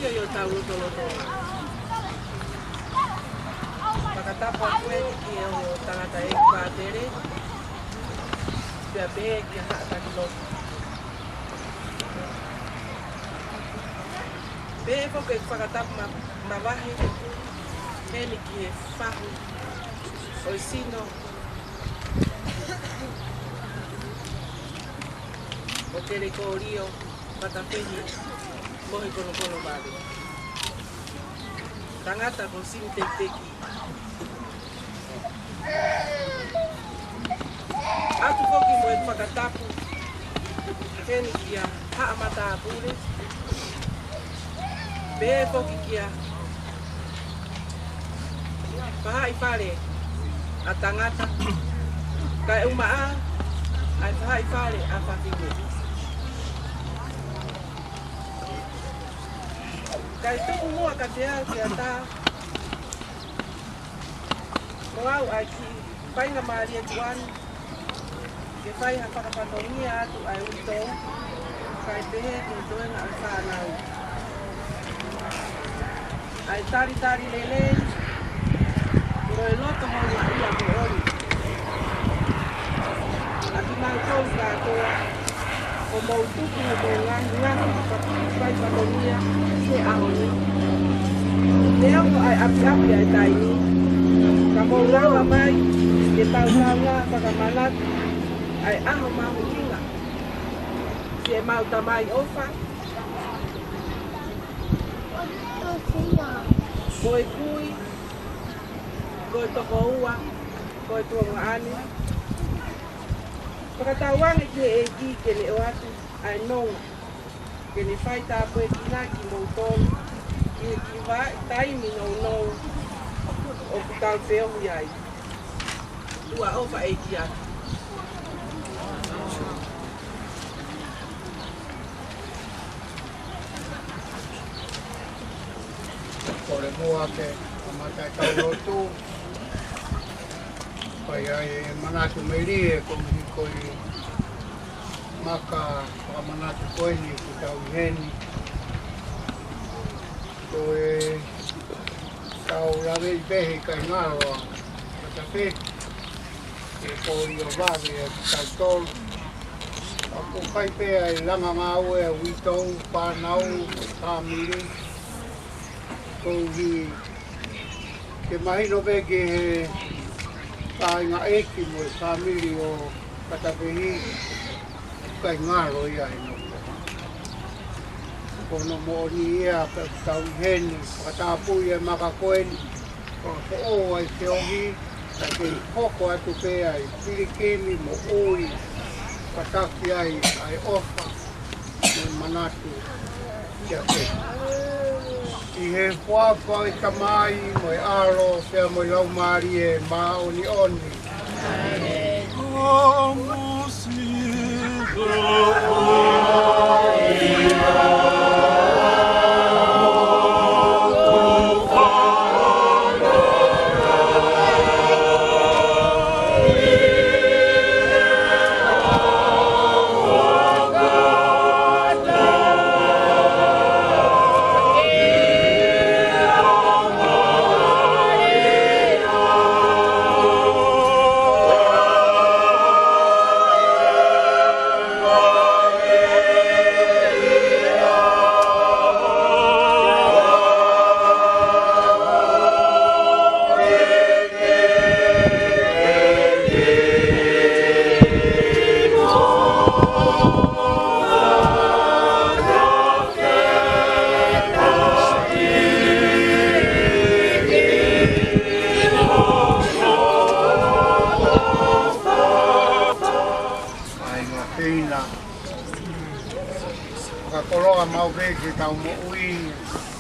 ia i o tau roto roto. Whakatapa koe ki e o tangata e pātere. Pia pēhe ki a haataki loto. Pēhe poke e whakatapa ma wahi. Heni ki e whahu. O i sino. O tere ko rio. Patapehi. Mohi kono kono mare. Tangata ko sim tek teki. Atu foki mo e whakatapu. Heni kia haa mata apure. Pēhe foki kia. Paha i whare. A tangata. Kai umaa. Ai paha i whare a whawhiwe. Kai tuku mua ka te au ki a tā. Mo au ai ki whainga maari e tuanu. Ke whai ha whakapatongia atu ai uitou. Kai pehe ki toenga al whanau. Ai tari tari lelei. Kuro e loto hau a ia ko ori. Aki mau kou kātoa. O mau tuku o mau ngangu ngangu whai whakatongia se ahoni. Leo ko ai api api ai taini. Ka mau rawa mai, ke tau taunga whakamanat. Ai aho mau kinga. Se mau tamai ofa. Koe kui. Koe toko ua. Koe tuonga ani. Whakatauange ki e ki ke le o atu. Ai nou. Ke le whai tāpu e ki nā ki mou tonu. Ki wai taimi nou nou. O ku tau wheohu iai. Tua ofa e ki atu. Kore mua ke amatai tau rotu. Pai ai e manatu meri e komi koi maka whakamanatu koeni ki tau heni. Ko e tau lawe i pehe kai ngaroa. Kata pe. E kori o wawe e tau tolu. Ako kai pea e langa ngau e uitou, whanau, tāmiri. Kohi ke mahino veke he kāinga eki mo e whamiri o Katapehi kai ngaro ia he noko. Kono mo ni ia pe tau heni, whakatapui e makakoeni, kono ko o ai te ohi, ka ke hoko atu pēa i pirikemi mo oi, kataki ai ofa, me manatu kia pēa. I he whāwha i ka mai, mo e aro, pia mo i lau maari e maoni oni. Kakoroa mau veke tau mo ui,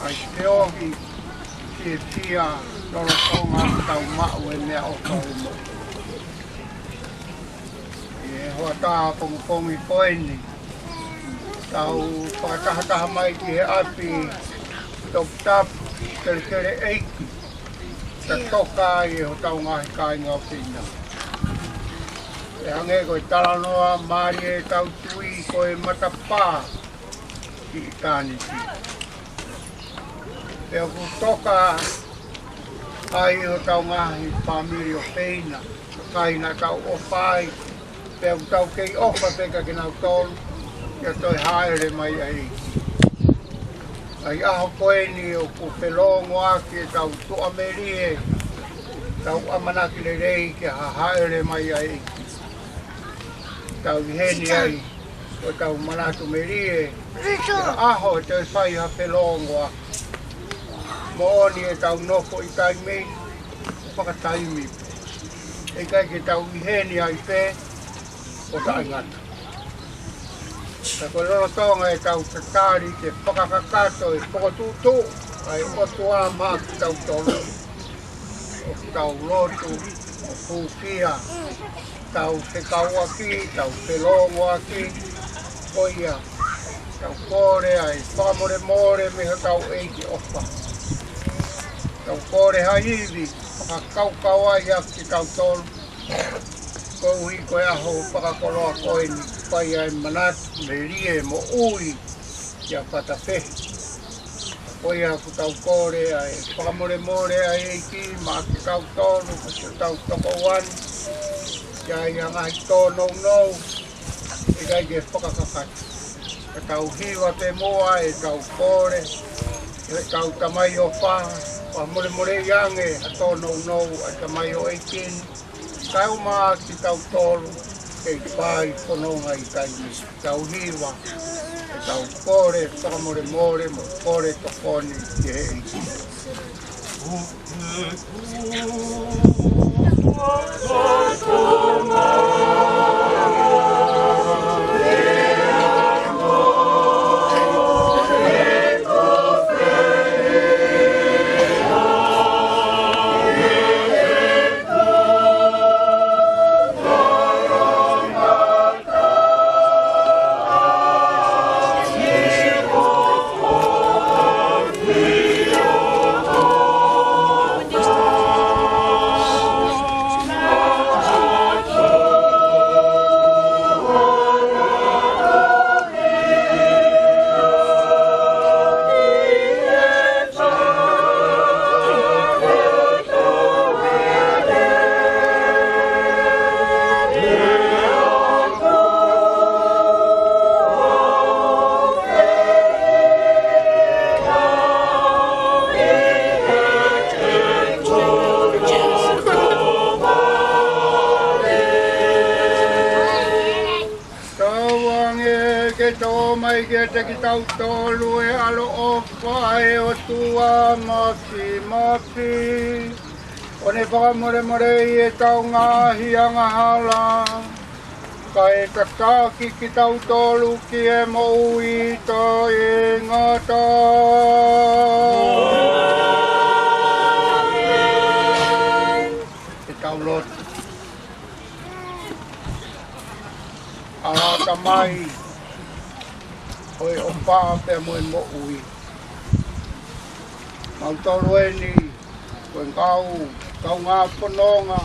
ai te ohi, ki e tia, loro tonga tau mau e mea o tau mo. E hoa tā pongi poeni, tau whakataha mai ki he api, top tap, kere eiki, ta toka i ho tau ngahi kai ngā whina. E hange koe taranoa, maari e tau tui, koe matapā. Ki tāni ki. Peo ku toka ai o tau ngahi pamiri o peina. Kai na tau o pai. Peo ku tau kei ofa peka ki nau tolu. Ia toi haere mai ai. Ai aho koeni o ku pelongo aki e tau tuamerie. Tau amanaki le rei ke haere mai ai. Tau heni ai. O tau manatu merie. Ia aho e toi whai ha pelongo aki. Mooni e tau noko i tai mei, whakataimi. E kai ke tau iheni ai pē, o tai ngata. Ta koe loro tonga e tau tatari ke whakakakato e whakatutu, ai otua maa ki tau tolu. O tau lotu, o pūpia, tau se kaua ki, tau se longo aki, koia. Tau kore ai whamore more me tau eiki ofa. Tau kore haiwi, whakakaukau ai aki tau tolu. Kou hi koe aho whakakoloa koe ni pai ai manatu me rie mo ui kia whatapehi. Koe aku tau kore ai whakamore more ai eiki, ma aki tau tolu, kasi tau toko wani. Kia ia ngahi tōnou nou, e kai ke whakakakati. E tau hiwa te moa, e tau kore, e tau tamai o whaha. Wa mole mole yange a tōnou nou a tamai o eikin. Tau maa ki tau tolu kei whai whanonga i taimi. Tau hiwa, e tau kore, whakamore more, mo kore tokoni ki he eikin. Ki tau tolu e alo ofa e o tua maki maki. O ne whakamore more i e tau ngahi a ngahala. Ka e takaki ki tau tolu ki e mo ui to e ngata. E tau lotu. Ala tamai. Oi o paa pe mo mo ui. Mau tolu e ni, koe kau ngā pononga.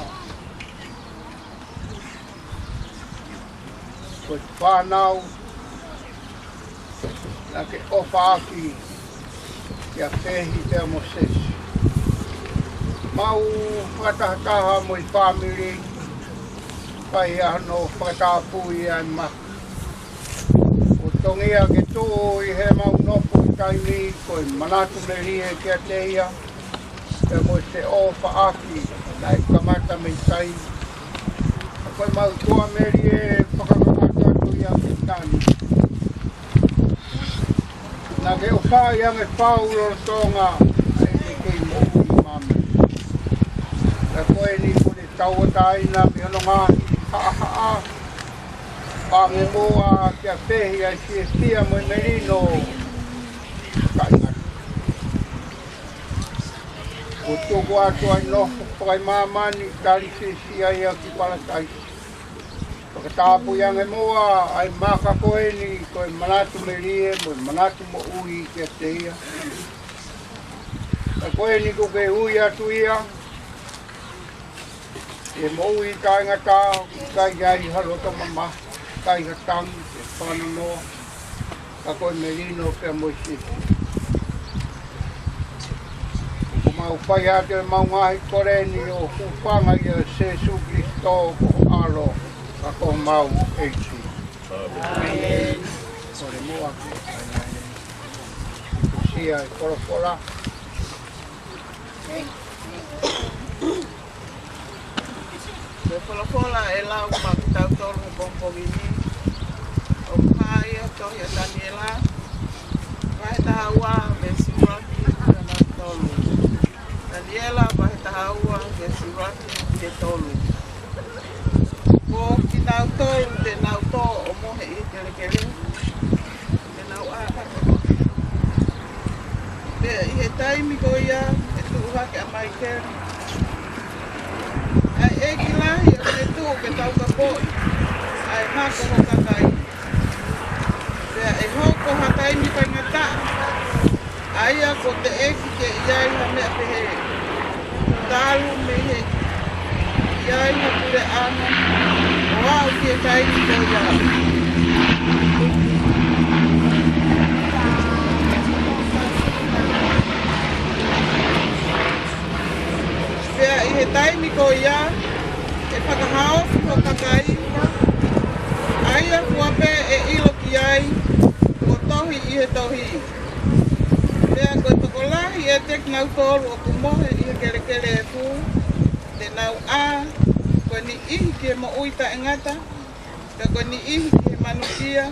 Koe whanau, na ke ofa aki, kia pehi te amo sesi. Mau whakatahataha mo i whamiri, kai ano whakatapui ai maka. Tongia ke tō i he mau nopo i taimi, koe manatu me rie kia te ia, te mo se ofa aki, na i kamata me tai. Koe mau tua me rie, whakakakata tu i a ke tani. Na ke o whai ange whau tonga, e me kei mo i mame. Na koe ni kone tauataina, mi hono ngahi, haa. Pange moa kia pehi ai siestia mo i merino. Kainga. O toko atu ai noho pai mamani tali sisia ia ki palatai. Whakatapu iange moa ai maka koeni koe manatu merie mo i manatu mo ui kia te ia. Ka koeni ko ke ui atu ia. E mo ui kainga tau, kai gai halota mama. Kai ka tangi, e whananoa, ka koe merino kia moisi. mau whai ate mau ngahi koreni o hupanga i a Jesu Christo ko alo ka ko mau eiti. Amen. Kore mua ki. Sia i korokora. Me whalafola e lau ma ki tau tolu me kompogini. O kāia tohi a Daniela. Vai tahaua me Siraki ka na tolu. Daniela vai tahaua me Siraki ke tolu. Ko ki nau tolu te nau tō o mohe i kelekele. Te nau aka. Te i he taimi ko ia e tuu hake a Michael. Ai e ki lahi o te tū ke tau ka poi. Ai hako ho kakai. Pea e hoko hatai mi pangata. Aia ko te eki ke iai ha mea pehe. Talu me he. Iai ha pure ana. O au ki e taimi ko iai. Pea i he taimi ko ia, e whakahao ko kakai. Aia kuape e ilo ki ai, ko tohi i he tohi. Pea ko tokolahi e tek nau tolu o kumohe i he kelekele e pū. Te nau a, ko ni ihi ki e mo uita e ngata. Pea ko ni ihi ki e manukia.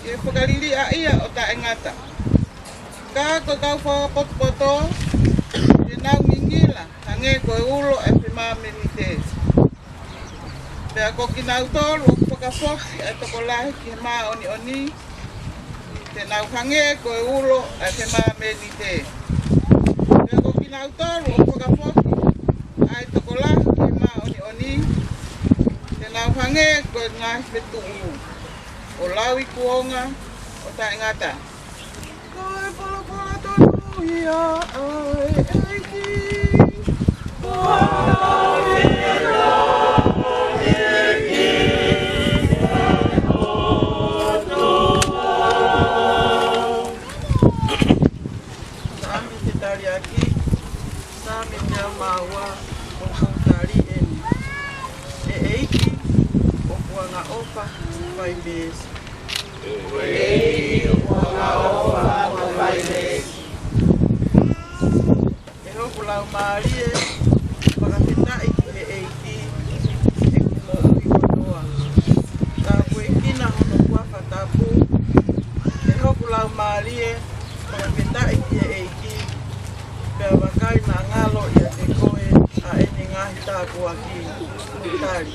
I e whakariri a ia o ta e ngata. Ka ko kau whakapotopoto, te nau ngingila. Hange koe ulo e whima menite. Pea ko ki nau tolu o whakafoki e tokolahi ki he maa oni oni. Te nau hange koe ulo e whima menite. Pea ko ki nau tolu o whakafoki e tokolahi ki he maa oni oni. Te nau hange koe ngahi petu unu. O lawi kuonga o ta ingata. Koe polopola tonu ia ai eiki. Marie, para fitar e que eiki e como o ikonoa. Ta kuekina hono kuafa tapu. E hoku lau Marie, para fitar e que eiki. Pea wakai na ngalo i a te koe a eni ngahi tapu aki. Utari.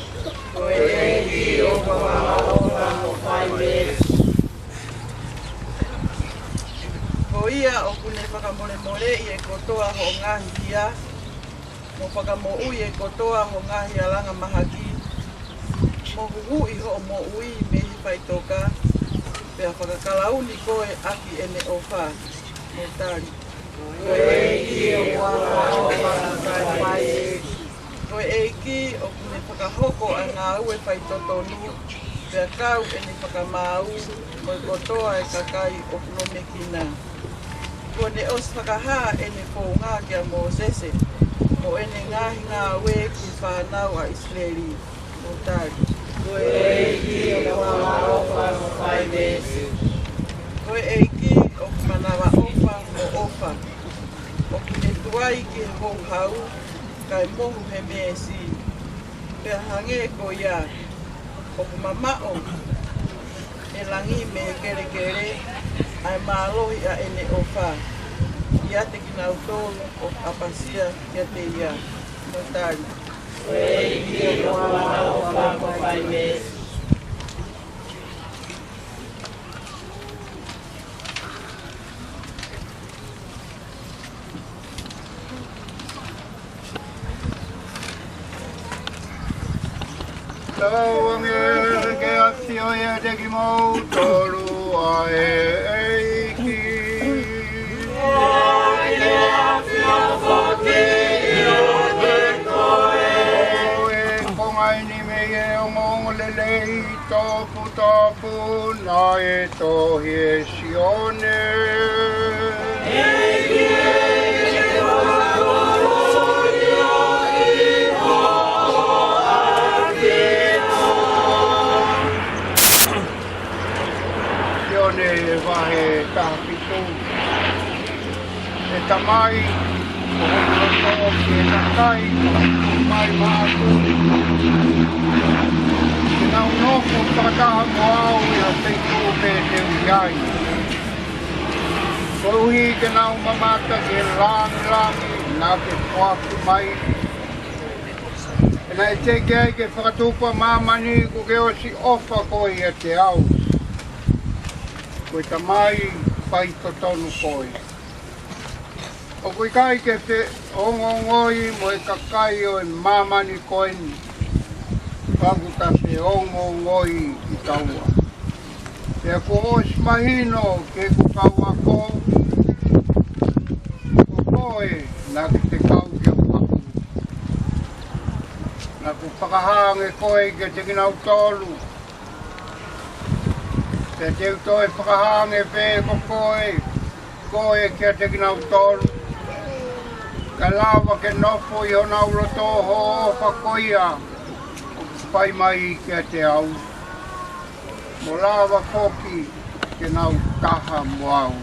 Koe eiki o wawawawala no whai mesi. Ko ia o kune whakamore i e kotoa ho ngahi ia. Mo whakamo'ui e kotoa ho ngahi alanga mahaki. Mo huhui ho mo ui mehi whaitoka. Pea whakakalauni koe aki ene o wha. Mo tari. Koe eiki o wawawawala no whai mesi. Koe eiki o kune whakahoko a ngā ue whaitotonu. Pea kau ene whakamau. Mo kotoa e kakai o kunomekina. Ko ne os whakaha ene whaunga kia Mosese, mo ene ngahi ngā we ki whanau a Israeli, mo tari. Koe eiki o whanaofa mo whai mesi. Koe eiki o manawa ofa mo ofa. O kune tuai ki hou hau, kai mohu he mesi. Pea hange ko ia, o kumamao, e langi me kere kere, ai mālohi a ene o wha. Ia te ki nau tōlu o apasia kia te ia. No tari. Koe eiki o whanaofa mo whai mesi. Tau ange ke ati o ia te ki mau tolu a eiki. Tapu na e tohi e sione. ne wahe tahapitu. E tamai, o hono ke nakai, mai maaturi. Ke nau noko tataha moau i a peitu me te uiai. Ko uhi ke nau mamata ke rangi, nā ke puaku mai. E nai te kei ke whakatupa mamani ko ke osi ofa koi e te au. Koe tamai pai totonu koi. O koe kai ke te ongongoi mo e kakai o e mamani koeni. Pakuta se ongongoi i taua. Te ko osi mahino ke ku kaua ko. Ko koe nā ke te kau ke waku. Nā ku whakahange koe ke te kinau tolu. Te teu toi whakahange pē ko koe. Koe kia te kinau tolu. Ka lawa ke nofo i hona uro toho o whakoia. Pai mai kia te au. Mo lawa koki ke nau taha moau.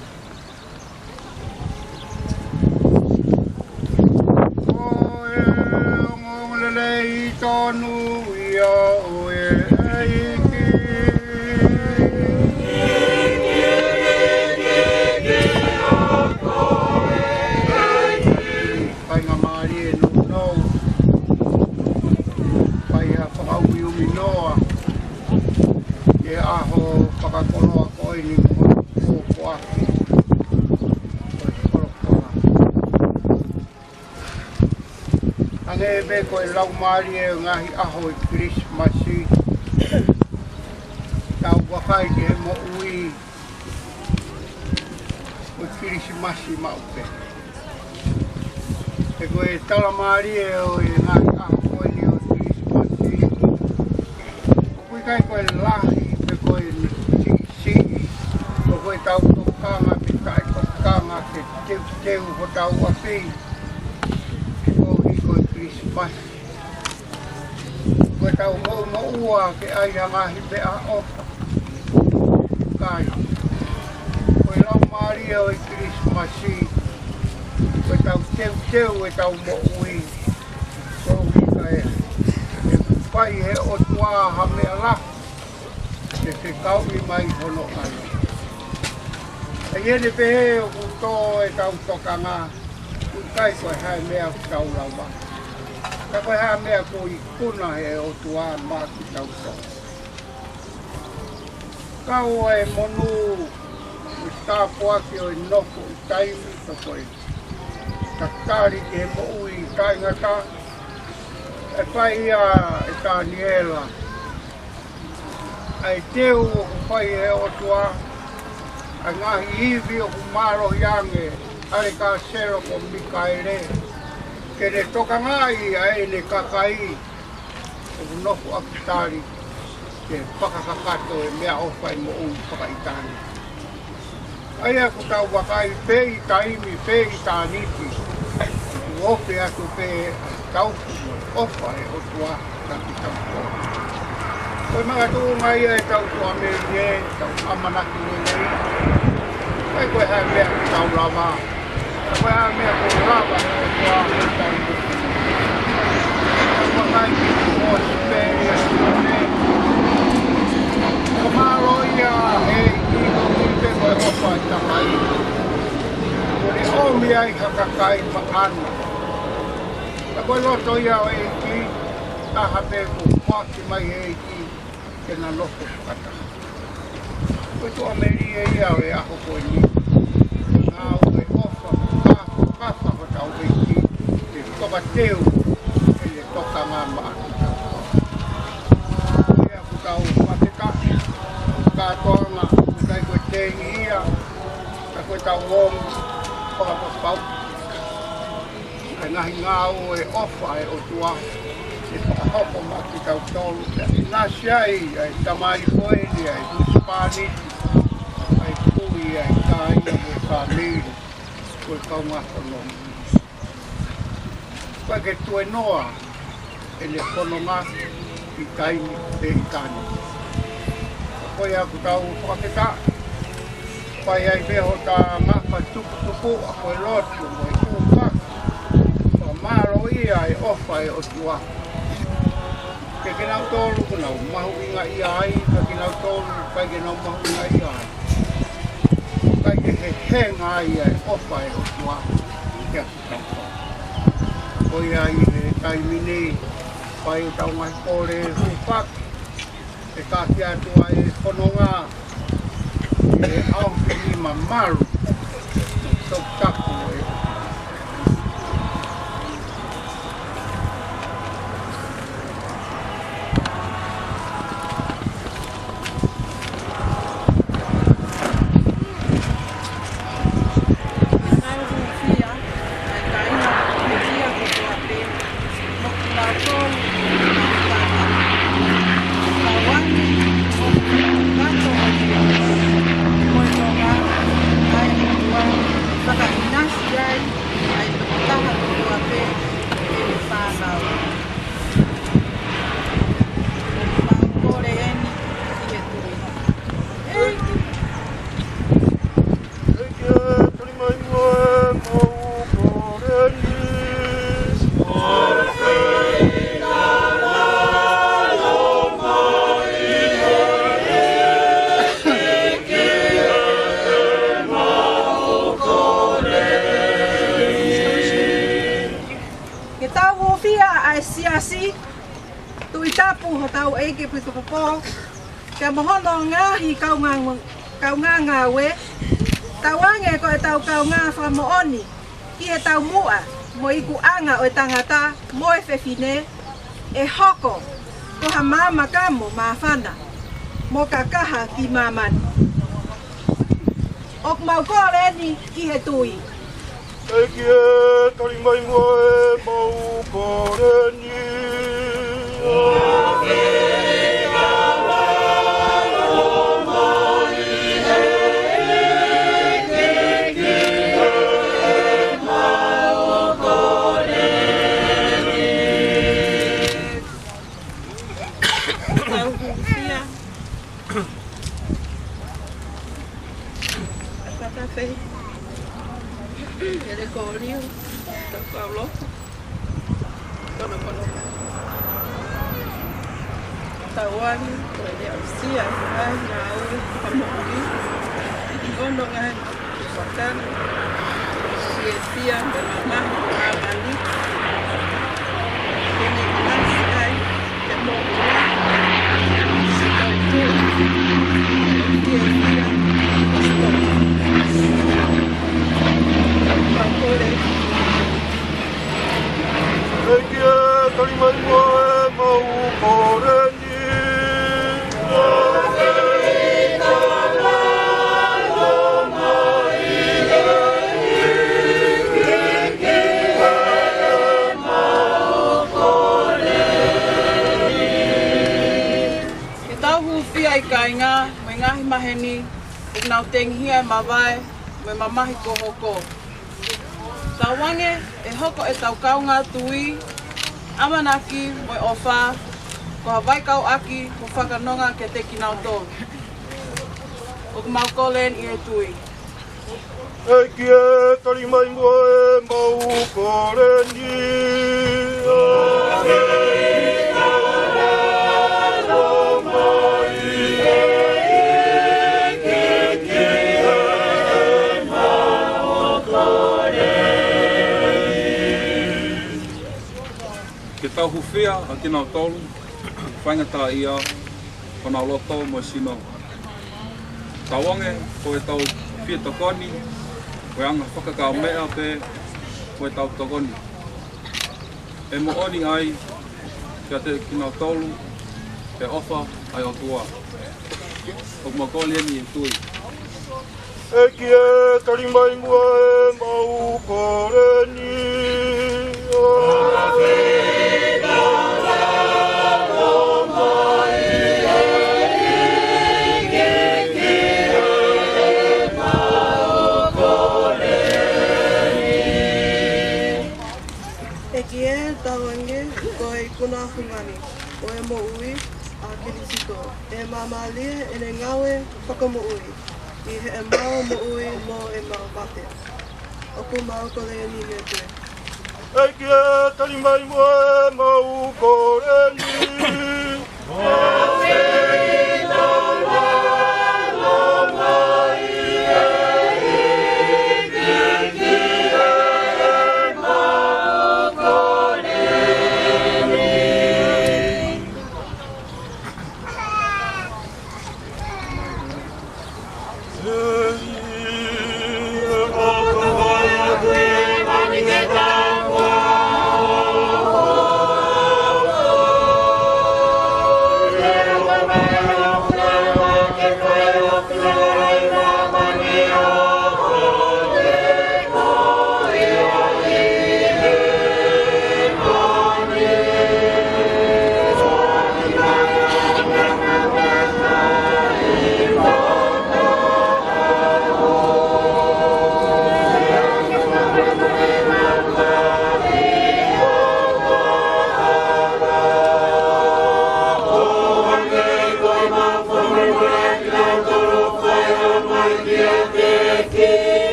Koe ngolele i tonu ia oe eiki. Pai ngā maari e no. Pai a whakauwi umi noa. E aho whakakoloa koe ni mo kōko aki. Koe kolokola. Ange e me koe lau maari e ngahi aho e Krismasi. Tau wakai ke he mo ui. Koe Krismasi maupe. E koe tala maari e o e ngahi aho koe ni o Krismasi. Koe kai koe lahi pe koe si. Koe tau tokanga pe kai tokanga ke teu ho tau api. Koe koe Krismasi. Koe tau mo ua ke aia ngahi pe a ofa. Kai. Koe lau maari e o e Krismasi. Koe tau teu e tau mo ui. Koe kai. E pai he o tua ha mea la. E te kau i mai hono ai. E iene pehe o kuto e tau tokanga. Kui kai koe hae mea tau lawa. Ka koe hae mea kui kuna he o tua maa ki tau toka. Kau e monu. I tāpuaki o i noko i taimi ka koe. Takari ke mo ui taingata. E pai ia e Daniela. Ai teu o pai e o tua. Ai ngahi iwi o kumaro hiange. Ai ka sero ko Mikaele. Ke ne toka ngai ai ne kakai. O noko akitari. Ke whakakakato e mea ofai mo ui whakaitani. Ai aku tau wakai pei taimi, pei tāniti. Uope atu pe tau ofa e o tua taki tau toa. Koe mga tuu ngai e tau tua meri e, tau amanaki e nei. Koe koe hae mea ki tau lava. Koe hae mea ko lava e o tua e tau muki. Koe ngai ki kumosi pe e ane. Kamaro ia e kiko kipe koe ofa e tamai. Koe omi ai hakakai maanu. Koe loto ia o eiki, taha me ko whaki mai eiki, ke na loko kata. Koe tua meri e ia o e aho koe ni. Ngā o e ofa, kafa ko tau eiki, te toka teu, e le toka ngā maaki tau. Ea ku tau whaketa, kātoanga, kai koe tengi ia, ka koe tau ngongu, whakapapau. Ai ngahi ngā o e ofa e o tua, e whakahopo ma ki tau tolu. I nasi ai, ai tamai koeni, ai huspaniti, ai kui, ai kāina mo kāmiri, koe kaunga nomi. Koe ke tue noa, e le kononga i kaini pe i kāni. Koe aku tau whaketa, pai ai me o ta mapa tupu a koe lotu mo i kūpaka. O maro ia e ofa e o tua. Ke kinau tolu kunau mahu inga ia ai, ka kinau tolu kai kinau mahu inga ia ai. Kai ke he henga ia e ofa e o tua. Kia kutau. Koi ai he taimini, pai o tau mai kore kūpaka. E kāti atua e whanonga. E au ke lima maru. Tau tapu e. Siasi, tu itapu ho tau eke puto popo, ke mohono ngahi kau ngā ngawe, tau ange ko e tau kau ngā whamooni, ki e tau mua, mo iku anga o e tangata, mo e whewhine, e hoko, ko ha mama kamo mā whana, mo ka kaha ki mamani. Ok mau kōreni ki he tui. E kia tari mai mua e mau kōreni. Ele corrió, Pablo, cono. Tawan, ele ausia, ai nau, pamuri, kono ngai, sokan, sia mama, amali, ele nasai, temo, E kia tari mai mua e mau kōreni. Ke tau huwhia I kainga, me ngahi maheni, e nau tenghia e mawai, me mamahi ko hoko. Tau wange e hoko e tau kaunga tui, amanaki mo e ofa, ko hawai kau aki mo whakanonga ke te kinau tō. O mau kolen I e tui. E kia tari mai mua e mau kōreni. Ke tau huwhia a tinau tolu, whaingata ia, whanau loto mo sino. Tau wange, ko e tau whia tokoni, ko e anga whakakau mea pe, ko e tau tokoni. E mo oni ai, kia te tinau tolu, e ofa ai o tua. O mo kōlieni e tui. E kia tari mai mua e mau kōreni. Kuna hungani, o e mo ui, a kirisiko. E mamalia, e ne ngawe, whakamu ui. I he e mau mo ui mo e mau mate. O ku mau ko le ni me te. Ai kia tali mai mua e mau koreni.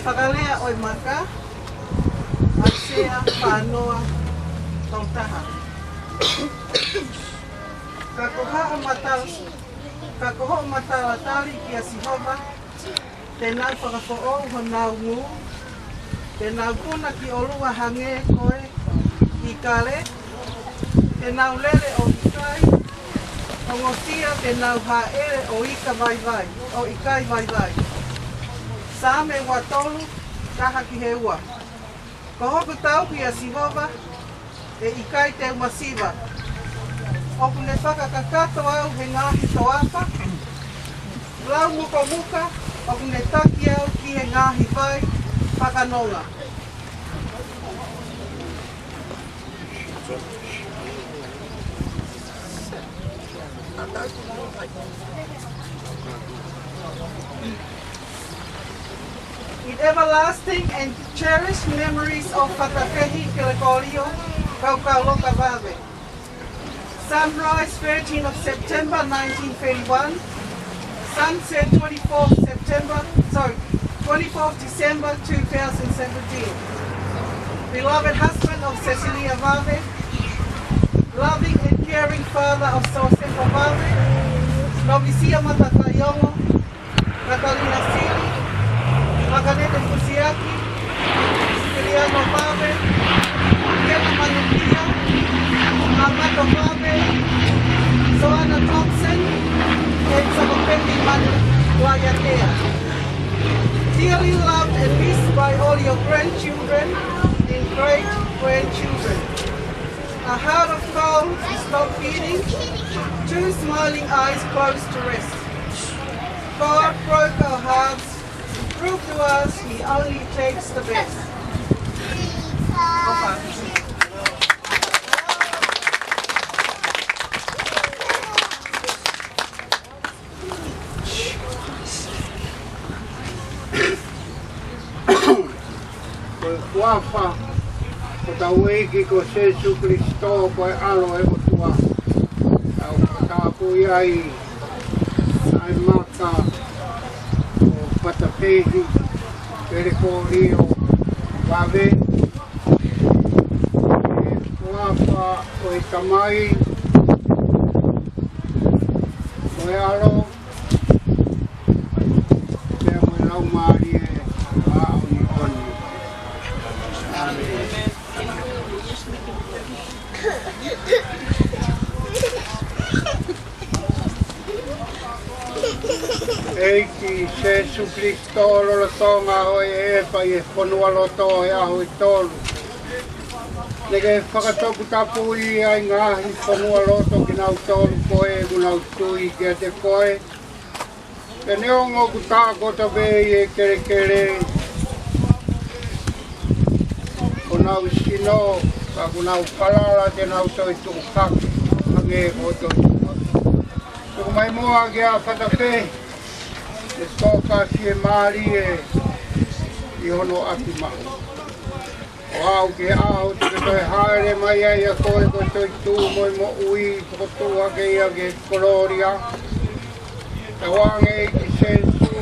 Whakalea oi maka, asea whanoa tautaha. Ka koho o matala tali ki a Sihova, tēnau whakako'o ho nau ngū, tēnau kuna ki olua hange koe i kare, tēnau lele o ikai, o ngotia tēnau haere o ika vai vai, o ikai vai vai. Sāme wa tolu, taha ki he ua. Ko hoku tau ki a Sihova, e ikai te umasiva. Oku ne whakakakato au he ngāhi toapa, lau muka muka, o kune taki au ki he ngahi vai, whakanonga. With everlasting and cherished memories of Whakakehi Kelekolio, Kaukaloka Vave. Sunrise 13th of September 1931, sunset 24th December 2017. Beloved husband of Cecilia Vave, loving and caring father of Sosefa Vave, Novisia Matatayongo, Catalina Sili, Maganete Fusiaki, Siciliano Vave, Kena Manukia, Amato Vave, Soana Thompson, and Samapendi Guayatea. Dearly loved and missed by all your grandchildren and great-grandchildren. A heart of gold to stop beating, two smiling eyes closed to rest. God broke our hearts, proved to us He only takes the best. Kuafa, ko tau eiki ko Jesu Kristo koe alo e o tua. Tau tāpu iai, ai maka o Patapehi, Pereko Rio, Vave. Kuafa o i tamai, koe alo, te mo lau maari e a oni oni. Eiki Jesu Kristo lo tonga hoi e pai e whanua loto e aho i tolu. Nege whakatoku tapu i ai ngahi whanua loto ki nau tolu koe ku nau tui ki te koe. Te neongo ku tāko ta vei e kere kere. Ko nau sino, ka ku nau palala te nau toi tuku kake. Hange o toi. Tuku mai mua ki a whatape. E toka si e maari e I hono ati mahu. O au ke au te toi haere mai ai a koe koe toi tū moi mo ui ko tua ke ia ke koloria. Te wange I ki sensu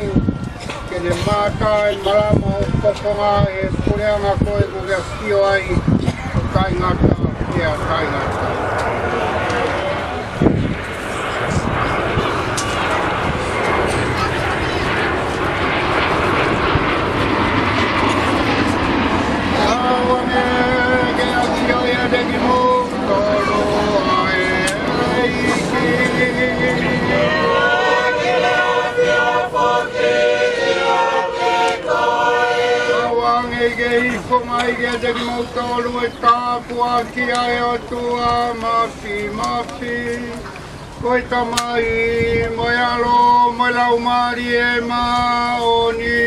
ke ne mata e malama o kokonga e pureanga koe ko ke kio ai o kai ngata e a kai ngata. Ko mai ke te ki mautolu e tāpua ki ai o tua mafi. Koe tamai, moi alo, moi lau mari e ma oni.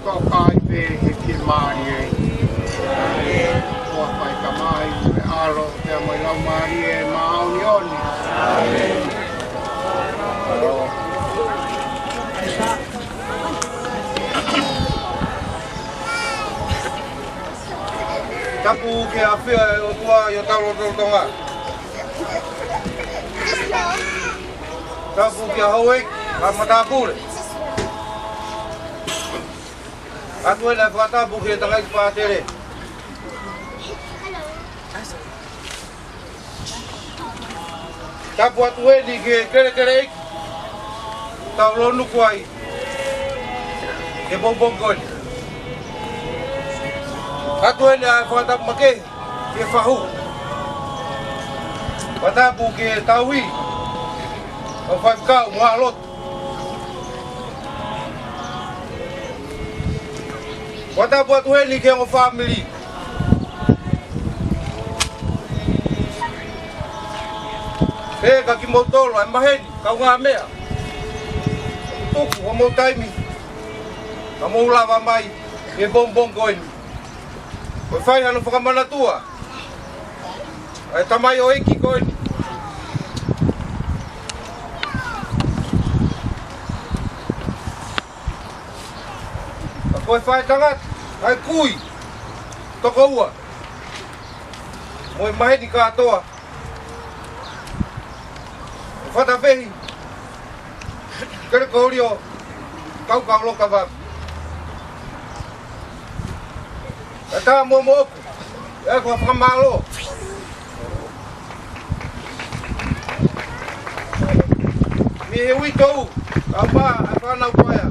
Tokai pe he ki mari e. Kua pai ka mai me aro te mai lau mari e maoni oni. Tapu ke awhia e o tua i o taulo tonga. Tapu ke haue, a matapure. Atu e lai whakatapu ke tangai ki pātere. Tapu atu e ni ke kere iki. Taulo nuku ai. Ke bongbongkoni. Atu e ni a whakatapu make, ke whahu. Whakatapu ke tauhi. O whaikau, mua lotu. Whakatapu atu e ni ke o family. He ka ki mautolo, ai maheni, kau ngā mea. Tuku, o mau taimi. Ka mau lava mai, ke bongbong koini. Koe whai hana whakamanatua. Ai tamai o eki koini. Ka koe whai tangat, ai kui. Toko ua. Moi maheni katoa. Whata wehi. Kere kourio. Kau loka wak. E tā momo oku. E kua whakamalo. Mi he ui tou. Ka pā, e whanau koea.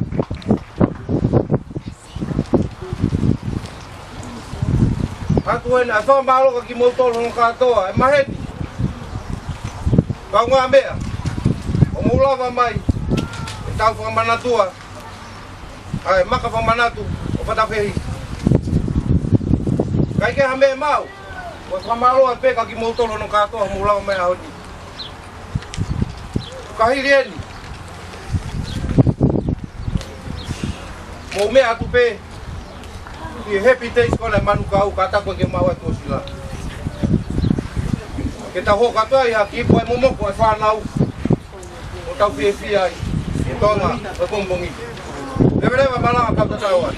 Hatu ene, e whakamalo ka ki mautolo hono katoa. E maheni. Kau ngā mea. O maulawa mai. E tau whakamanatua. Ai, maka whamanatu. O whatawehi. Kai ke hame mau. O whamalo e peka ki mautolo no katoa. O maulawa mai ahoni. Kahiri eni. Mo mea atu pe. Ki happy days kona manu kau. Kata koe ke maua tosila. Ke ta ho katoa ia ki poe momoko e whanau. O tau whiewhi ai. E tonga, e bongbongi. Rewa malanga kau tatau ai.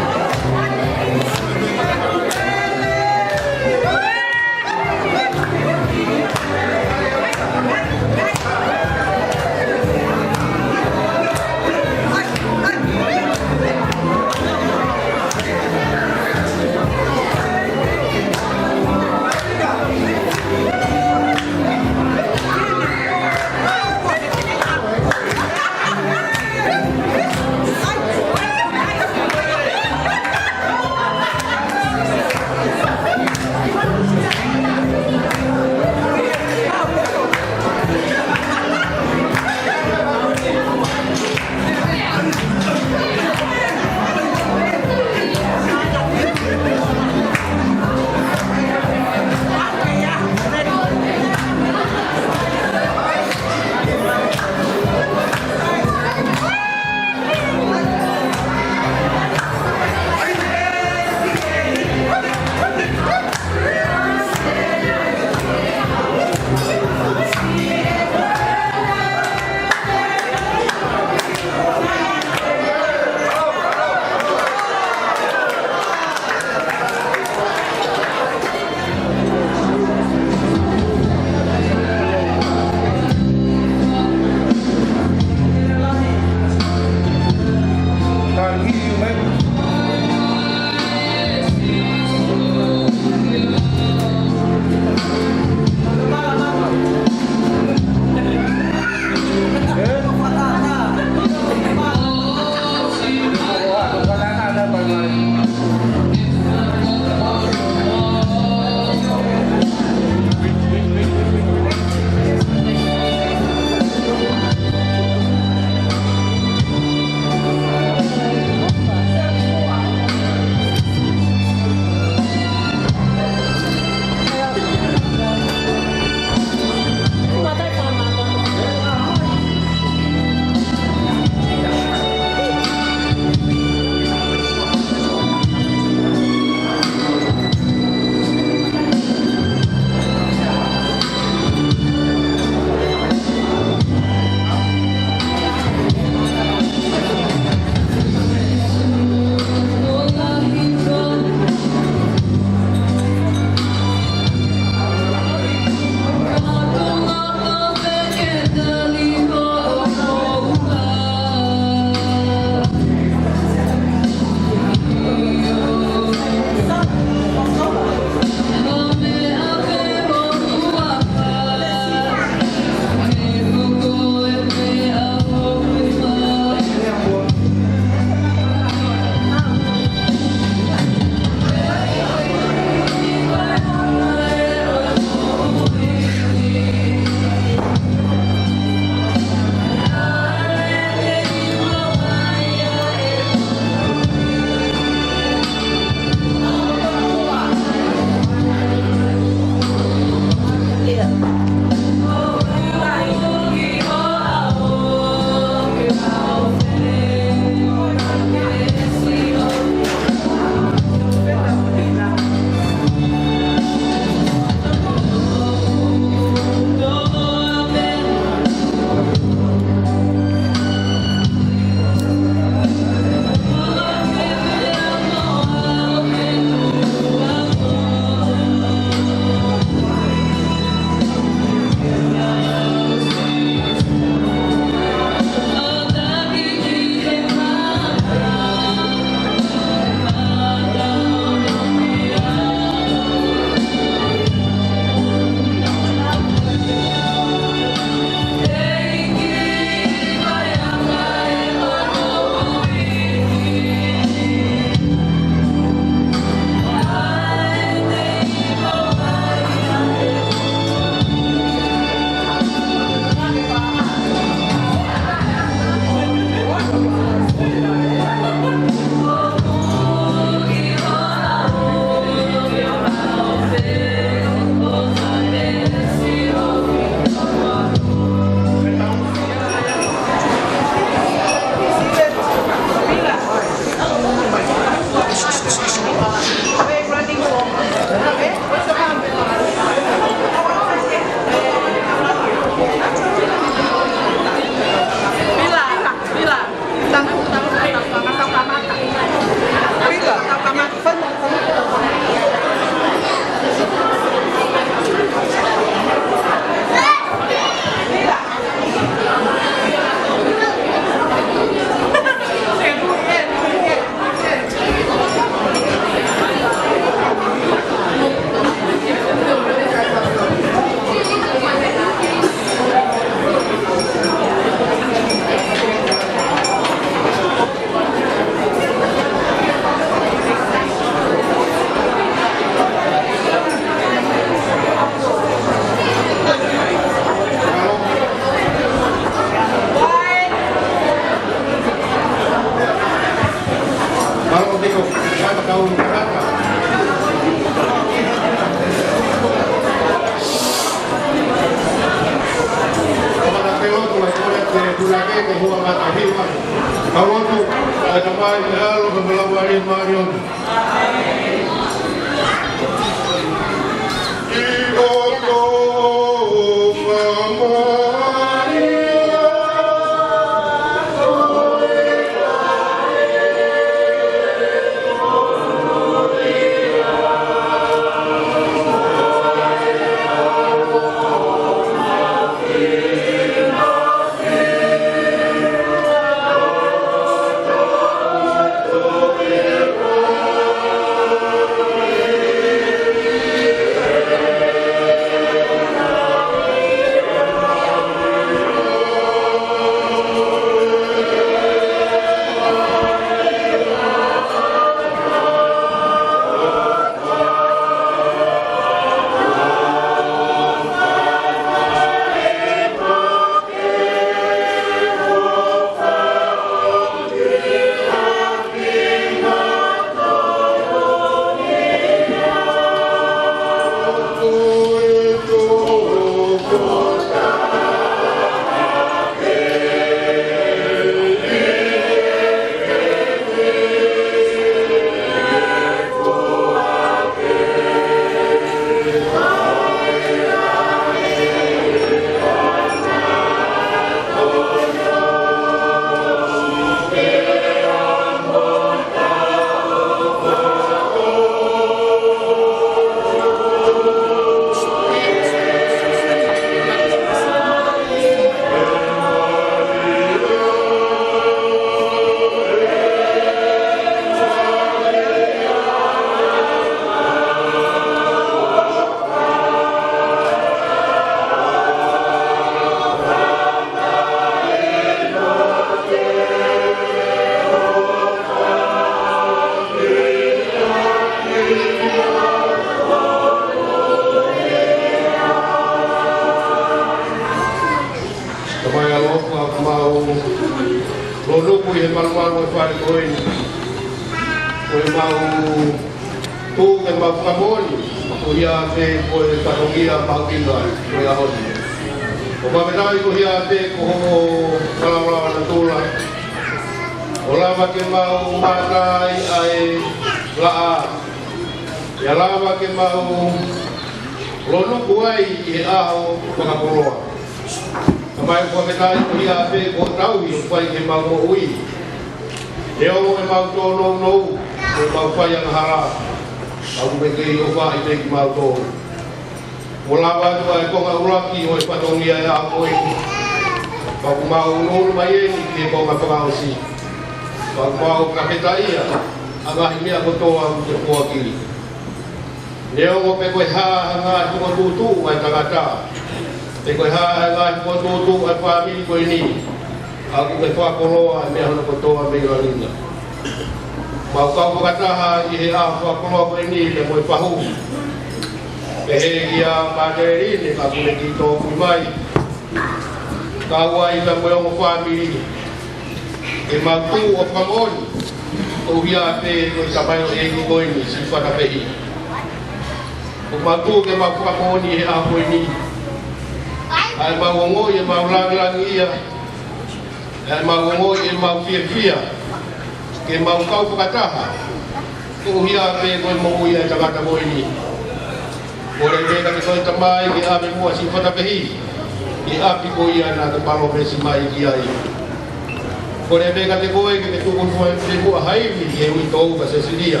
Ko le mega te koe ke te tuku fua te kua haimi e ui tōu ka se siria.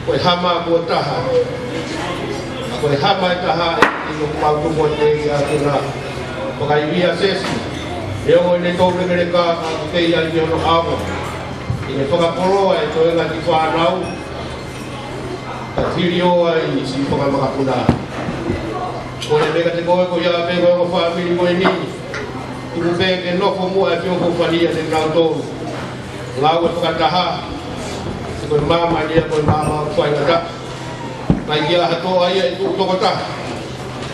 Ko e hama kua taha. Ko e hama e taha e no kumau tuku te i a tuna. Ko kai via sesi. E o ne tōu rekere ka te i a i ono awa. I ne whakaporoa e toe ngati whanau. Ka tiri oa i si whakamakapunaa. Ko le mega te koe ko ia me koe o whaamiri koe nini. Tuku peke noko mua e whioko whania te grau tōru. Lau e whakataha. Se koe mama nia koe mama o whaingata. Nai kia hatoa ia e tuku toko taha.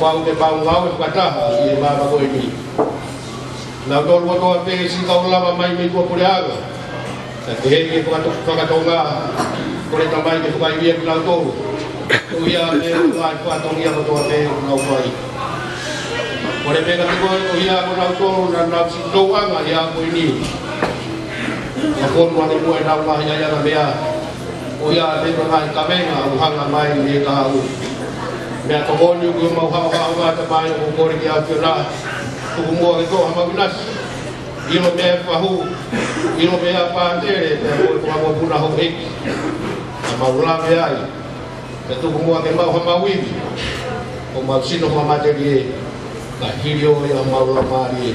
Whau te pau lau e whakataha i e mama koe ni. Nau tōru watoa peke si kau lava mai me tua pure aga. Ta te heke whakatonga. Kore tamai ke whakaivia ki lau tōru. Uia me lai whakatongia watoa peke nau whai. Kore peka te koe o ia ko nau tōru na nau si tōanga i a koe ni. Ia konu ane mua e nau mahi a iana mea. O ia te ngai kamenga u hanga mai ni e ka au. Mea tokoni uki o mau hao hao ngata mai o kore ki au whiona. Tuku mua ke toha mau nasi. Ilo mea whahu. Ilo mea pātere te koe kua mua puna ho heki. A mau lame ai. Te tuku mua ke mau hamau iwi. O mau sino mua materi e. Ka hiri o ia maula maari e.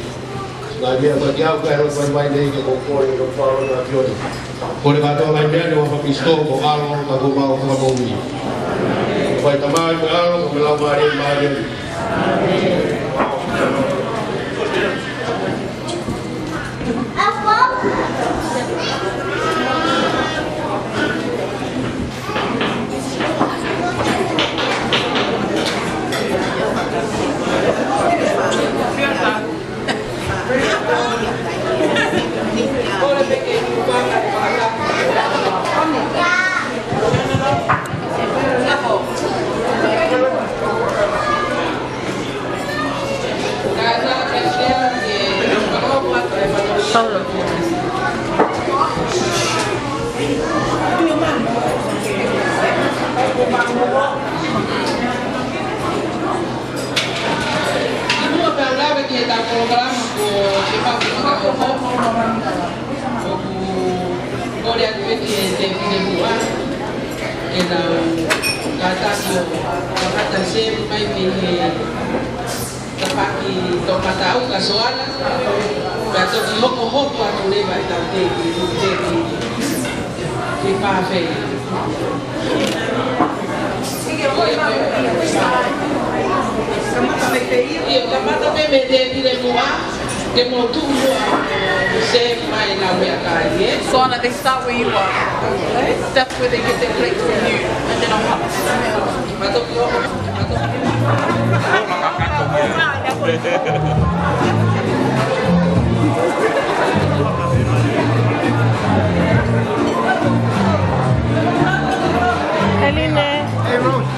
Ngai mea kwa ki au kairo kwa mai nei ke kōkore no wharo na fiori. Kore katoa mai mea ni wa whapisto ko alo ka kumau kwa maumi. Kwai tamai me alo ko me lau maari e maari e. So Anna, they start where you are. That's where they get their plates from you, and then I'll have Eline. Hey, Rose.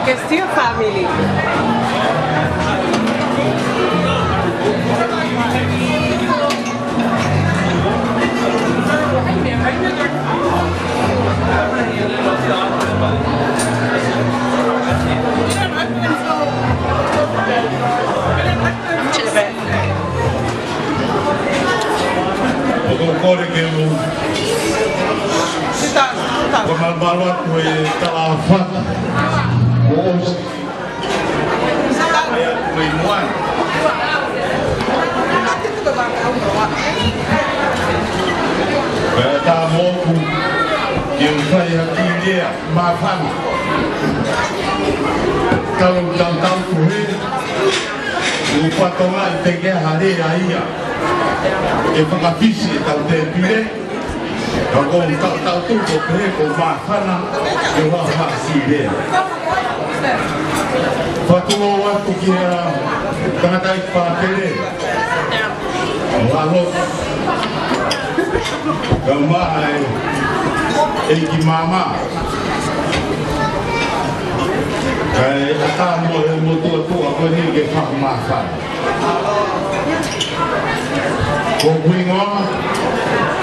Que es your family. Kore ke lu ko malbalot ko e talafat os ya ko imuan ta mo ku yung kaya kilia mafan kalau tau ku he upatonga te ke hare aia e whakapisi e tau te pire, ka kong tau tuko pe ko mawhana e waha si rea. Whatungo watu ki a tangata i whātere, walo, ka maa e ki mama, ka e ata mo e motua tua koe ni ke whakamawhana. Ko kuingoa,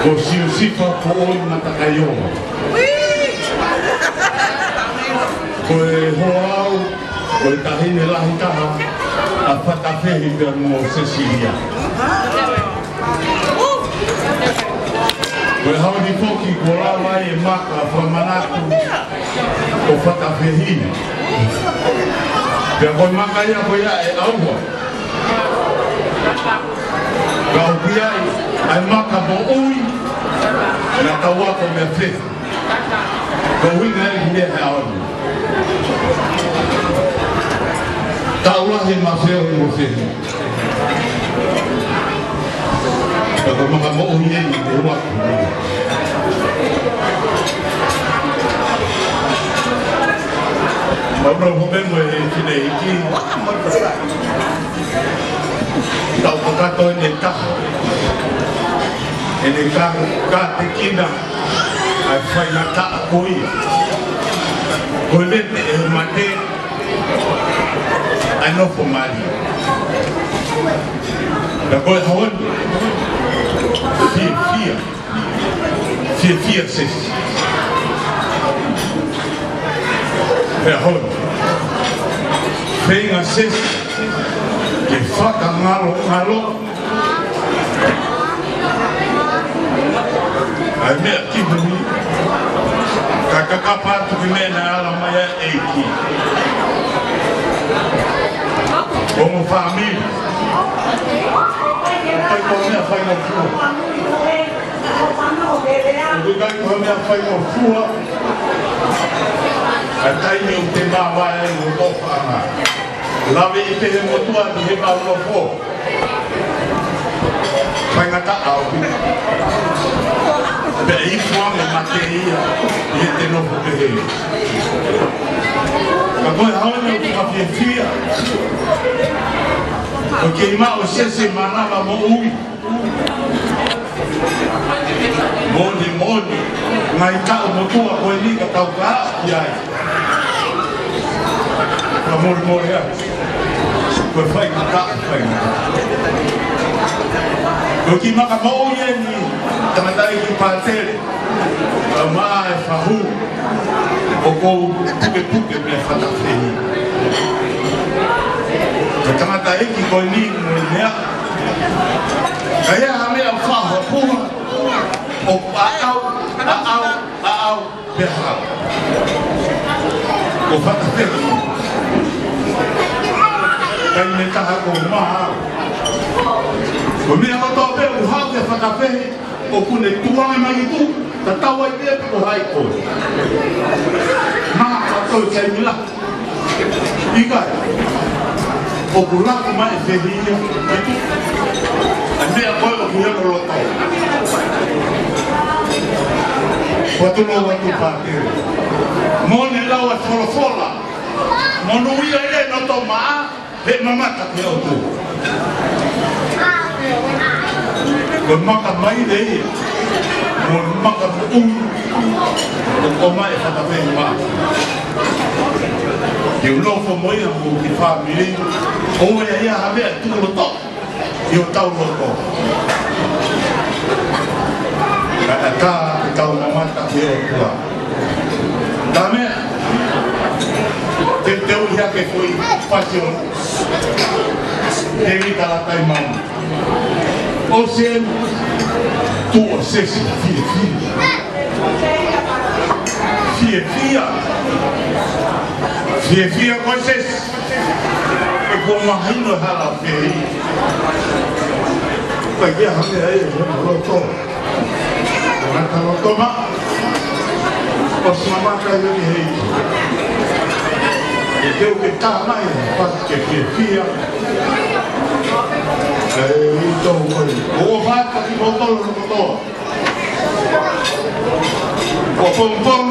ko siusifa ko oi matakaioma. Ko e hoau, ko e tahine lahi taha, a whakawhehi pia mo Cecilia. Ko e hauri poki ko rawa e maka whamanatu o whakawhehi. Pia koe maka ia ko ia e aua. Ka upi ai, ai maka mo ui, na taua ko mea whehi. Ka uinga e ki mea he aoni. Taulahi ma wheo i mo whehi. Ka ko maka mo ui e i te wako. Maura ho me mo e tine iki. Tau pakato e taha. E ne ka te kina ai whai na taa koi. Koe lete e mate ai nofo mari. Na koe haoni fia sesi. E haoni whenga sesi ke whaka ngalo ai mea kibuni ka kakapatu ki mena ala maya eiki o mo famili pai ko mea whai no fua o kai ko mea whai no fua a taini o te mawai e no tofanga lawe i te he motua ni he pau no fo whai ngata au pe i fuame mate ia i te nofu pehe ka koe haone o ka whiawhia o ke ima o sese manama mo ui moni ngai tau motua koe ni ka tau ka haki ai ka mori ai koe whai ngata whai ngata ko ki maka mo ui e ni tamatai ki pātere ka maa e whahu o kou puke me whatawhehi ka tamatai ki koe ni mo mea ka ea ha mea whaha puha o aau peha o whatawhehi kai me taha ko maa ko mea koto pe u hau te whakawhehi o kune tuange mai tu ta tawa i pia ko hai ko maa kato i kai mila ikai o kulaku mai whehia i tu a mea koe o ki heko loto watuno watu pātere mone lau e wholofola monu ia e no to maa he mamata ki au tu ko maka mai dei mo maka ko mai fa ta pe ma ke ulo fo moi mo ki family o ia ha be tu lo to io tau lo to ka tau mamata ki au tu dame te ia ke foi passion Devi dalla taimão. Você tua sexta fia coisas e como a rindo hala fei. Porque a gente aí não lotou. Não lotou mas os mamães aí rei. E deu que tá mais faz que fia Ito ko. O bata ki motor no motor. O pompong.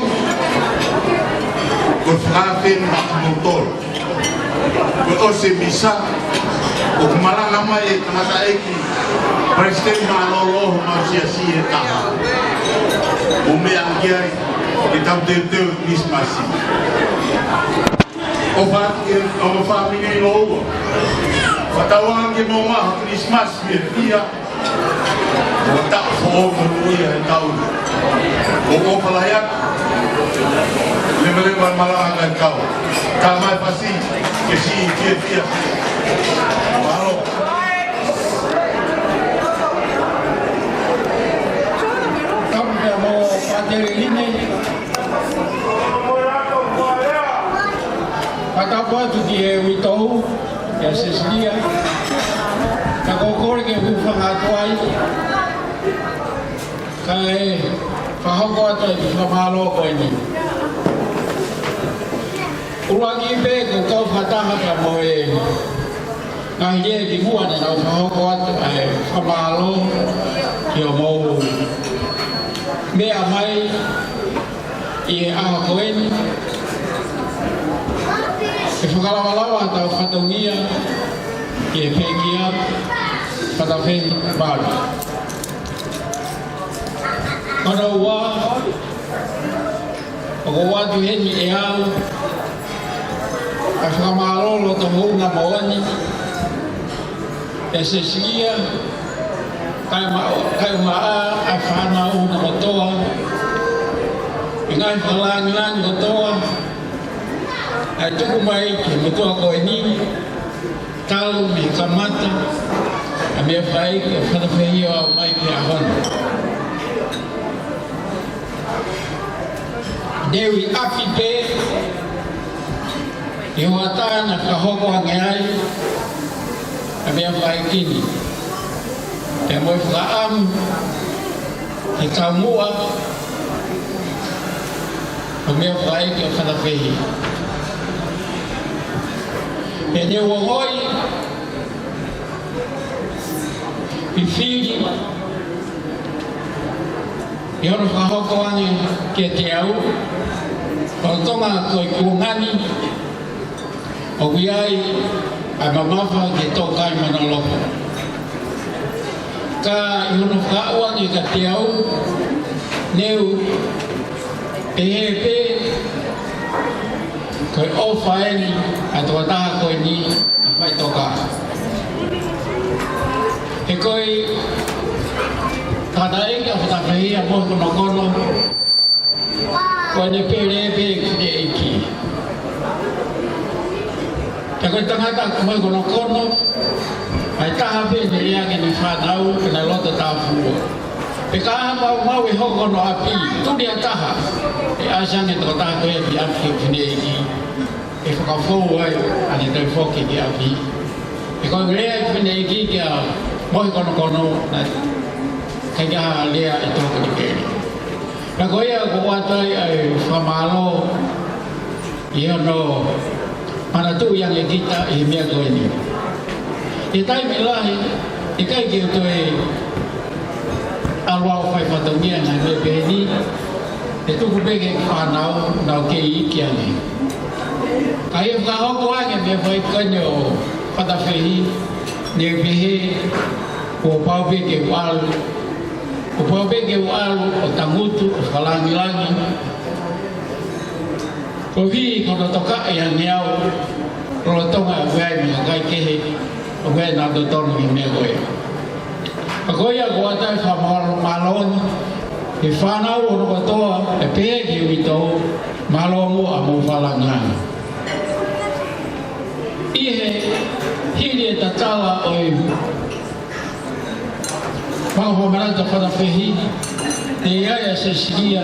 O fraten mak motor. O se bisa. O malanga mai kamata eki. President malolo masia ta. O me angiai kita dente mismasi. O family no. Patawang ke mama Christmas dia. O tak fo mo ya tau. O palayak. Lembang malangan kau. Kamai pasti ke si dia. Halo. Kamu mau pakai ini. Kata apa tu dia itu? Ya sesuai. Kalau kau ke hufang atuai, kai faham kau tu faham kau ini. Ulangi be kau fatah apa moe. Ngai dia di buat dan faham kau tu faham dia mau. Me amai ia kau ini. Ifakalawa atau fatongia ke pegia pada fen bar. Pada wa tu heni eau afakamalo lo tamu na mawani esesia kai ma afana una motoa ingai falang motoa Aku mai ke motoa ko ini kalau me kamata a me fai ke fana fei o mai ke ahon Dewi api pe eu ata na kahoko hangai a me fai kini e mo faam ke kamua a me fai ke fana fei Ele woi ifiri eu não falo com ani que teu toma kungani o viai a mamafa que toca em manoloko ka eu não falo ani que teu neu Koi o faeni atau tak koi ni fai toka. Koi kadai ka fata fai amo kono koi ni pere de iki. Koi tengah tak koi kono ai ta be de ya ke ni fa dau ke na lo ta fu. Peka mau kono api tu dia taha. Asang itu tak koi bi api kini iki. E fa fo ai ani dai fo ke dia api. E ko gre kini iki ke mo kono na kaya dia itu ke dia. Na ko ya ko watai ai famalo ia no mana tu yang kita imia ko ini. Itai bilahi ikai ke tu alwa fai fatomia na be ni itu ku bege panau na ke iki ani kai ka ho ko ake be fai kanyo pada fehi ne behe ko pau bege wal o tamutu falangi ko vi ko toka ya niau ko tonga vai mi kai ke o vai na do ton mi me goe Agoya guata fa malon e fana o no toa e pegi wito malomu amo falanga ihe hile tatala oi pa ho maranta fa fehi e ya sesilia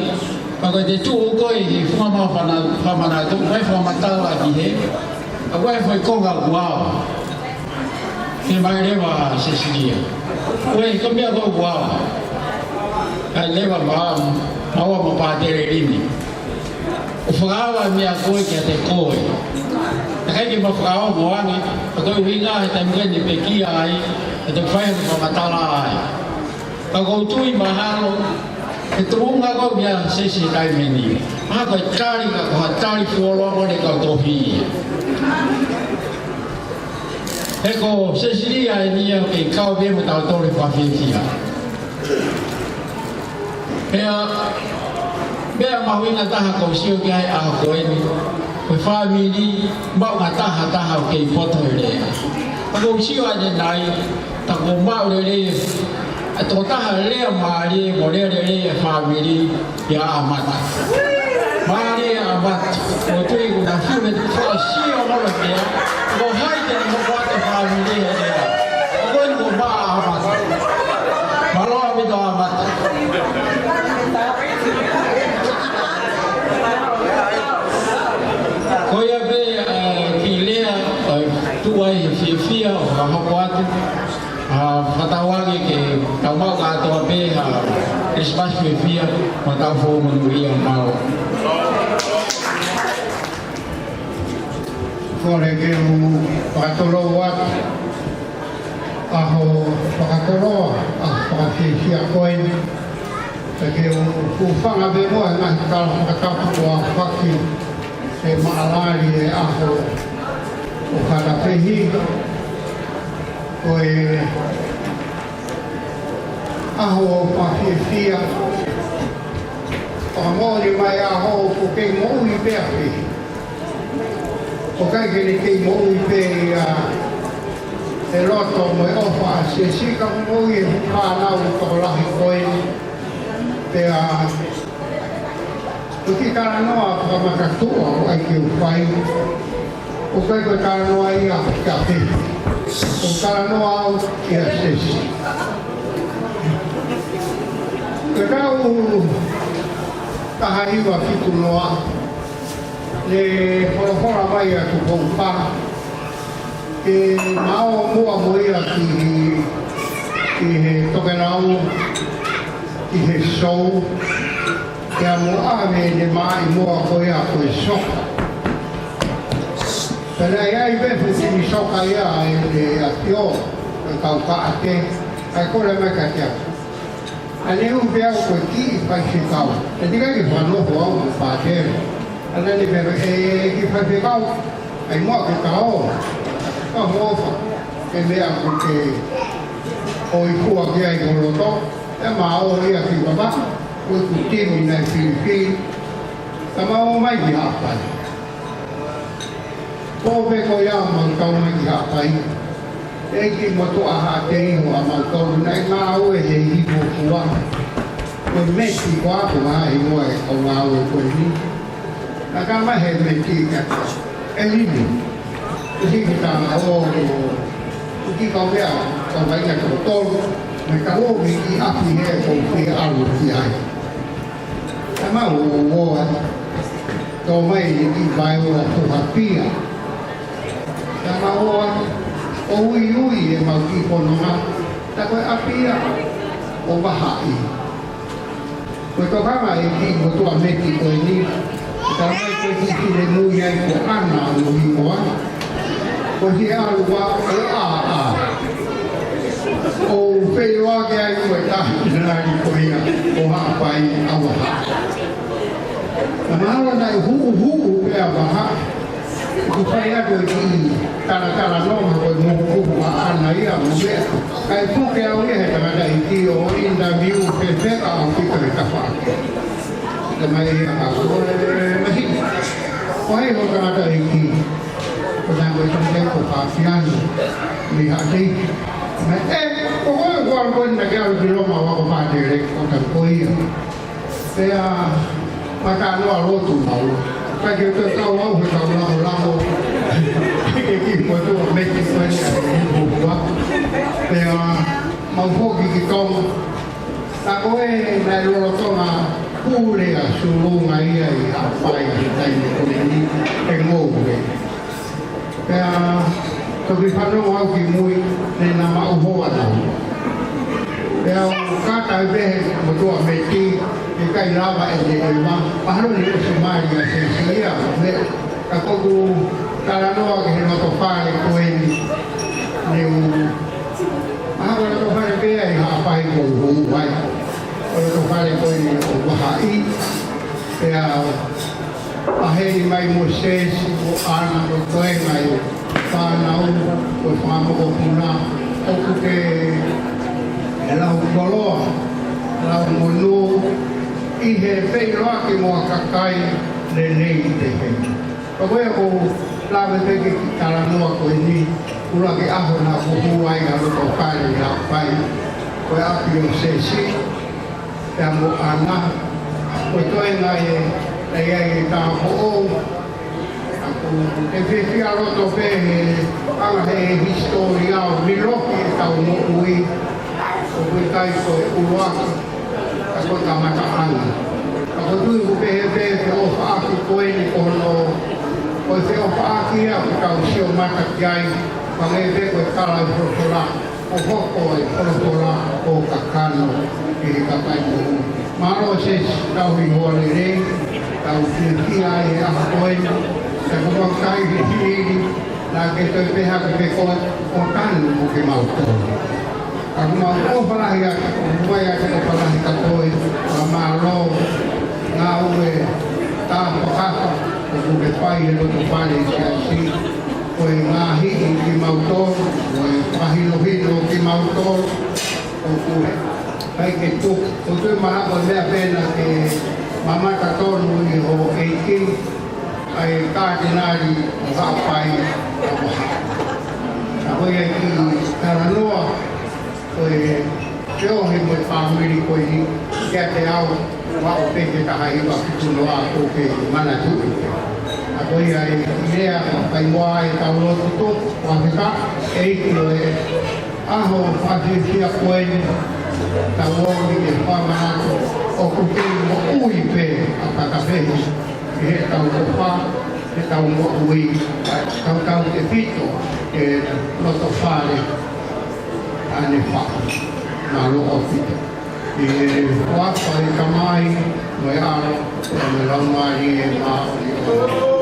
paga de tu ko e fama fana to vai fa matala ihe agora foi conga guau e vai levar sesilia Oi, kami ako buwa. Kaya ba mawa mapatere rini. Ufagawa mi ako kaya ko. Kaya di mafagawa mo ani. Ako hinga tayo ni pekia ay e te whae ko matala ai. Ka kou tui mahalo, e turunga ko mea sesi kai meni. Maha koe tari ka koha tari fuoloa ne kau tohi. E ko sesiria e nia ke kau mea mo tau tore whawhitia. Mea mahuina taha kou sio ki ai aho koe ni. Koe whamiri, mau ngā taha o kei poto e rea. Kou sio ane nai, ta kou mau le rea. A tō taha rea maare, mo rea rea whamiri, ia amata. Maare amata. Ko tui ku na whime tu wha sio mora mea. Ko haite ni mo wate whamiri e rea. Ko koe ko maa amata. Maloa mito amata. Koia pe ki lea tuai fia o ka hoko atu. Whatawangi ke tau mau katoa pe Christmas fia ma tau fō manuia mau. Kore ke u whakatoro atu. Aho whakatoro a whakawhia koe. Ke u whanga be moa e ngahi kala whakatapu a whaki. E maalari e aho o kada pehi o e aho o pawhiwhia o mori mai aho o kei moui pea pehi o kai kene kei moui pea e roto mo e ofa se sika moui e whanau toko lahi koe pea o ki karanoa whamakatua o ai ki uwhai. O kai koe karanoa ia kia pehi. O karanoa au ia sesi. Koe kau taha iwa fitu noa. Le whorofora mai atu koupa. Ke mao mua mo ia ki he tokenau, ki he sou. Kia mo ame ne mai moa koe a koe soka. Pena ai befu tini soka ia e a tio, e kau ka ate, ai kore me ka tia. Ane un pia koe ki i pai se kau. E tika ki whanoho au mo pātere. Ane ni pero e ki pai se kau, ai moa ke kao. Ka mofa, e mea ko ke o i kua kia i koroto, e mao ia ki babaka. Koe ku tēmu nei whiwhi, ka mau mai ki hapai. Kōpe ko ia mautau mai ki hapai. E ki motu aha te iho a mautau nei ngā ue he hipo kua. Koe meti ko aku ngā i moe o ngā ue koe ni. Nā ka mai he meti kata. E lini. Kusi ki tā o ki kau mea kau mai ka kau tolu. Me ka omi ki api he kou whia alu ki ai. E mau o woa, tō mai i vai o a tuha pia. E mau o o ui e mau ki kononga, ta koe a pia o wahai. Koe tō kama e ki mo tua meki koe ni, ta mai koe ki ki le mui ai ko ana o hi moa. Koe hi alu wa e a. O whewha ke ai koe tahi nari koe ia o hapai awa haa. Na mahara nai huu pea waha. Ku whai atu i ki taratara noma koe mohukuhu a ana ia mo mea. Kai puke au ia he tangata i ki o interview pewheka au pika me kawhake. Te mai ia a koe mahi. Ko hei ho tangata i ki. Ko nai koe tangata ko whawhiani. Mi hatei. Me ko koe koe na kia uki roma wako pātere o ta koe. Pea maka noa rotu mau. Kai ki uta tau au he tau lau. Ke ki mo tua meki koe ni a he hukua. Pea mau hoki ki tonga. Ta koe nai loro tonga pūrea surunga ia i hawhai ki taimi koe ni e ngōure. Pea toki whanau au ki mui ne nā mau hoa nau. Pea o kata i behe mo tua me ki e kai rawa e te ewa. Paharo ni o Somalia se sia. Ka koku karanoa ke he noto whare koe ni u pēa i hapai ko huu wai. Ora to whare koe ni o wahai. Pēa aheri mai Moses o ana o koe mai whanau o whamako puna. Oku ke e lau koloa, lau monu, i he whei roa ki mua kakai le nei te hei. Ka koe o lawe peke ki taranua koe ni, ura ki aho na kuhu ai ka roto whare i hau pai. Koe api o sesi, te amo ana, koe toi ngai e nei ai tā ho'o. E whiwhia roto pehe, anga he histori au, mi roki e tau mo ui, o kui kai koe uruaka, ka koe ka mata anga. Ka koe tui ku pehe pehe te o whaaki koe ni kohono, koe te o whaaki ea ku tau sio mata ki ai, ka ngai pe koe kala i protora, o hoko e protora o ka kano i he ka kai koe. Maro se tau hi hoa le rei, tau ki ai e aha koe, te kua kai ki hiri, nā ke toi peha ki pe koe o tanu mo ke mautoa. Ka kuma o whalahi a o mai a ke o whalahi ka koe, a maro, ngā ue, tā whakaka, o kuke whai e roto whare i kia si, koe ngā hiki ki mautoa, koe wahino hino ki mautoa, o kue. Hai ke tuk, o tui maha koe mea pena ke mamata tonu i ho eiki, ai kātinari o hāpai a waha. Ka koe e ki Taranoa, koe te ohi mo i whāmiri koe ni, kia te au, wao peke taha iwa ki tuno a koke mana tui. A koe ai i rea, kai moa e tau roto tō, wāwhika, e iki o e aho whāwhia koe ni, tau ori e whamanato, o kuke mo ui pē a kakapehi. He tau ko wha, he tau mo ui, tau te pito, e loto whare, ane wha, nā loko pito. I whapa e kamai, mai aro, e me raumari e maori o.